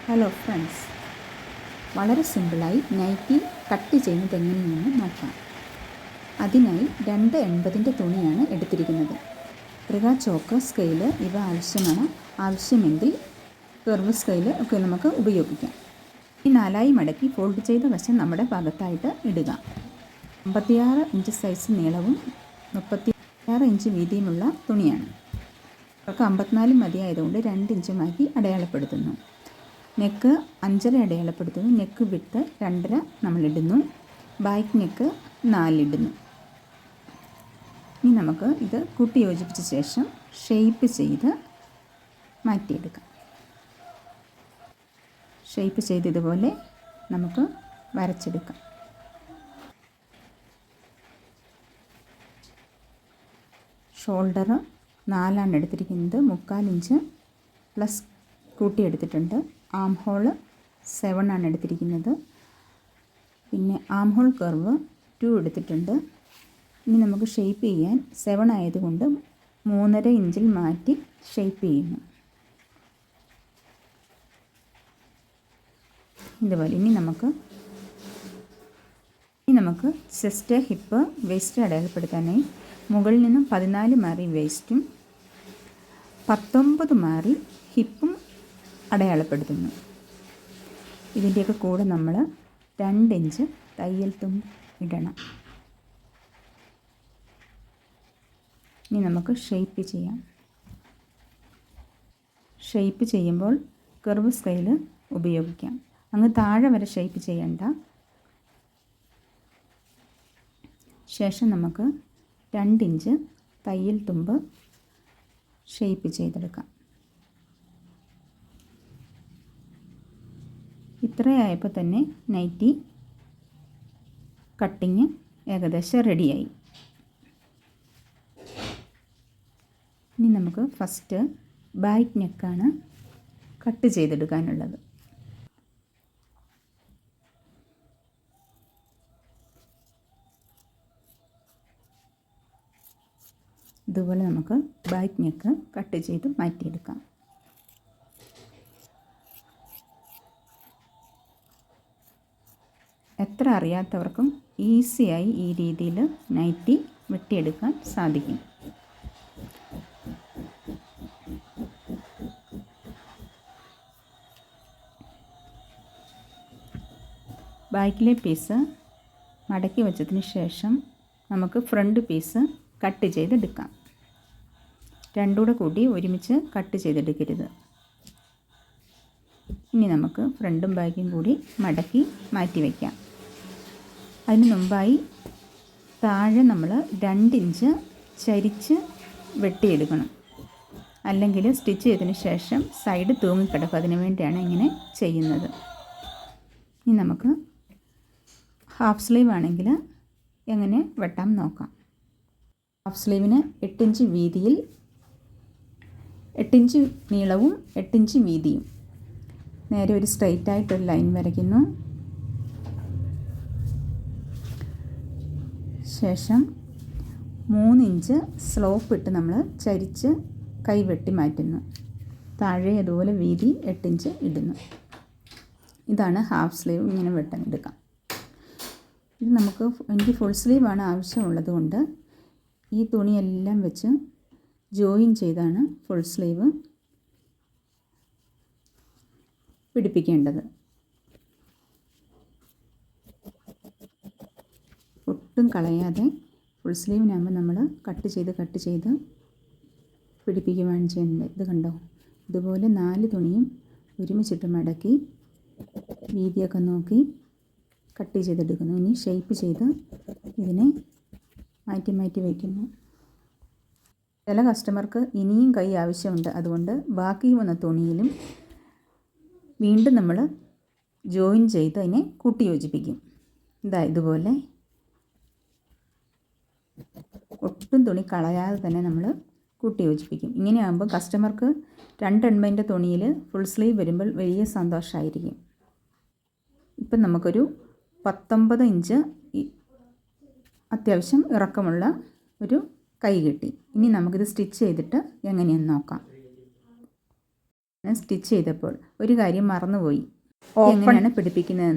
Hello friends, വളരെ സിമ്പിളായി nightie cut ചെയ്യുന്നത് എങ്ങനെയെന്ന് നോക്കാം. അതിനായി 2.80 തുണിയാണ് എടുത്തിരിക്കുന്നത്. ത്രിക, ചോക്ക്, സ്കെയില് ഇവ ആവശ്യമാണ്. ആവശ്യമെങ്കിൽ കർവ് സ്കെയില് ഒക്കെ നമുക്ക് ഉപയോഗിക്കാം. ഈ 4 മടക്കി ഫോൾഡ് ചെയ്ത വശം നമ്മുടെ ഭാഗത്തായിട്ട് ഇടുക. 56 ഇഞ്ച് സൈസ് നീളവും 36 ഇഞ്ച് വീതിയുമുള്ള തുണിയാണ്. അവർക്ക് 54 മതിയായതുകൊണ്ട് 2 ഇഞ്ച് മാറ്റി അടയാളപ്പെടുത്തുന്നു. നെക്ക് 5.5 അടയാളപ്പെടുത്തുന്നു. നെക്ക് വിട്ട് 2.5 നമ്മളിടുന്നു. ബാക്ക് നെക്ക് 4 ഇടുന്നു. ഇനി നമുക്ക് ഇത് കൂട്ടി യോജിപ്പിച്ച ശേഷം ഷേപ്പ് ചെയ്ത് മാറ്റിയെടുക്കാം. ഷേപ്പ് ചെയ്ത് ഇതുപോലെ നമുക്ക് വരച്ചെടുക്കാം. ഷോൾഡർ 4 എടുത്തിരിക്കുന്നത്. 3/4 ഇഞ്ച് പ്ലസ് കൂട്ടിയെടുത്തിട്ടുണ്ട്. ആം ഹോൾ 7 എടുത്തിരിക്കുന്നത്. പിന്നെ ആം ഹോൾ കർവ് 2 എടുത്തിട്ടുണ്ട്. ഇനി നമുക്ക് ഷേപ്പ് ചെയ്യാൻ 7 ആയതുകൊണ്ട് 3.5 ഇഞ്ചിൽ മാറ്റി ഷേപ്പ് ചെയ്യുന്നു. ഇതുപോലെ ഇനി നമുക്ക് ചെസ്റ്റ്, ഹിപ്പ്, വേസ്റ്റ് അടയാളപ്പെടുത്താനായി മുകളിൽ നിന്നും 14 മാറി വേസ്റ്റും 19 മാറി ഹിപ്പും അടയാളപ്പെടുത്തുന്നു. ഇതിൻ്റെയൊക്കെ കൂടെ നമ്മൾ 2 ഇഞ്ച് തയ്യൽ തുമ്പ് ഇടണം. ഇനി നമുക്ക് ഷേപ്പ് ചെയ്യാം. ഷേപ്പ് ചെയ്യുമ്പോൾ കർവ് സ്കെയില് ഉപയോഗിക്കാം. അങ്ങ് താഴെ വരെ ഷേപ്പ് ചെയ്യണ്ട. ശേഷം നമുക്ക് 2 ഇഞ്ച് തയ്യൽ തുമ്പ് ഷേപ്പ് ചെയ്തെടുക്കാം. ഇത്രയായപ്പോൾ തന്നെ നൈറ്റി കട്ടിങ് ഏകദേശം റെഡിയായി. ഇനി നമുക്ക് ഫസ്റ്റ് ബാക്ക് നെക്കാണ് കട്ട് ചെയ്തെടുക്കാനുള്ളത്. ഇതുപോലെ നമുക്ക് ബാക്ക് നെക്ക് കട്ട് ചെയ്ത് മാറ്റിയെടുക്കാം. എത്ര അറിയാത്തവർക്കും ഈസിയായി ഈ രീതിയിൽ നൈറ്റി വെട്ടിയെടുക്കാൻ സാധിക്കും. ബാക്കിലെ പീസ് മടക്കി വെച്ചതിന് ശേഷം നമുക്ക് ഫ്രണ്ട് പീസ് കട്ട് ചെയ്തെടുക്കാം. രണ്ടും കൂടി ഒരുമിച്ച് കട്ട് ചെയ്തെടുക്കരുത്. ഇനി നമുക്ക് ഫ്രണ്ടും ബാക്കും കൂടി മടക്കി മാറ്റി വയ്ക്കാം. അതിന് മുമ്പായി താഴെ നമ്മൾ 2 ഇഞ്ച് ചരിച്ച് വെട്ടിയെടുക്കണം. അല്ലെങ്കിൽ സ്റ്റിച്ച് ചെയ്തതിന് ശേഷം സൈഡ് തൂങ്ങിക്കിടക്കും. അതിനു വേണ്ടിയാണ് ഇങ്ങനെ ചെയ്യുന്നത്. ഇനി നമുക്ക് ഹാഫ് സ്ലീവ് ആണെങ്കിൽ എങ്ങനെ വെട്ടാം നോക്കാം. ഹാഫ് സ്ലീവിന് 8 ഇഞ്ച് വീതിയിൽ 8 ഇഞ്ച് നീളവും 8 ഇഞ്ച് വീതിയും. നേരെ ഒരു സ്ട്രെയിറ്റ് ആയിട്ടൊരു ലൈൻ വരയ്ക്കുന്നു. ശേഷം 3 ഇഞ്ച് സ്ലോപ്പ് ഇട്ട് നമ്മൾ ചരിച്ച് കൈവെട്ടി മാറ്റുന്നു. താഴെ അതുപോലെ വീതി 8 ഇഞ്ച് ഇടുന്നു. ഇതാണ് ഹാഫ് സ്ലീവ്. ഇങ്ങനെ വെട്ടാനെടുക്കാം. ഇത് എനിക്ക് ഫുൾ സ്ലീവാണ് ആവശ്യമുള്ളത് കൊണ്ട് ഈ തുണിയെല്ലാം വെച്ച് ജോയിൻ ചെയ്താണ് ഫുൾ സ്ലീവ് പിടിപ്പിക്കേണ്ടത്. ഒട്ടും കളയാതെ ഫുൾ സ്ലീവിനാകുമ്പോൾ നമ്മൾ കട്ട് ചെയ്ത് പിടിപ്പിക്കുകയാണ് ചെയ്യുന്നത്. ഇത് കണ്ടോ, ഇതുപോലെ 4 തുണിയും ഒരുമിച്ചിട്ട് മടക്കി വീതിയൊക്കെ നോക്കി കട്ട് ചെയ്തെടുക്കുന്നു. ഇനി ഷേപ്പ് ചെയ്ത് ഇതിനെ മാറ്റി വയ്ക്കുന്നു. ചില കസ്റ്റമർക്ക് ഇനിയും കൈ ആവശ്യമുണ്ട്. അതുകൊണ്ട് ബാക്കി വന്ന തുണിയിലും വീണ്ടും നമ്മൾ ജോയിൻ ചെയ്ത് അതിനെ കൂട്ടി യോജിപ്പിക്കും. ഇതുപോലെ ഒട്ടും തുണി കളയാതെ തന്നെ നമ്മൾ കൂട്ടി യോജിപ്പിക്കും. ഇങ്ങനെയാകുമ്പോൾ കസ്റ്റമർക്ക് 2.80 തുണിയിൽ ഫുൾ സ്ലീവ് വരുമ്പോൾ വലിയ സന്തോഷമായിരിക്കും. ഇപ്പം നമുക്കൊരു 19 ഇഞ്ച് അത്യാവശ്യം ഇറക്കമുള്ള ഒരു കൈ കിട്ടി. ഇനി നമുക്കിത് സ്റ്റിച്ച് ചെയ്തിട്ട് എങ്ങനെയെന്ന് നോക്കാം. സ്റ്റിച്ച് ചെയ്തപ്പോൾ ഒരു കാര്യം മറന്നുപോയി. എങ്ങനെയാണ് പിടിപ്പിക്കുന്നതെന്ന്.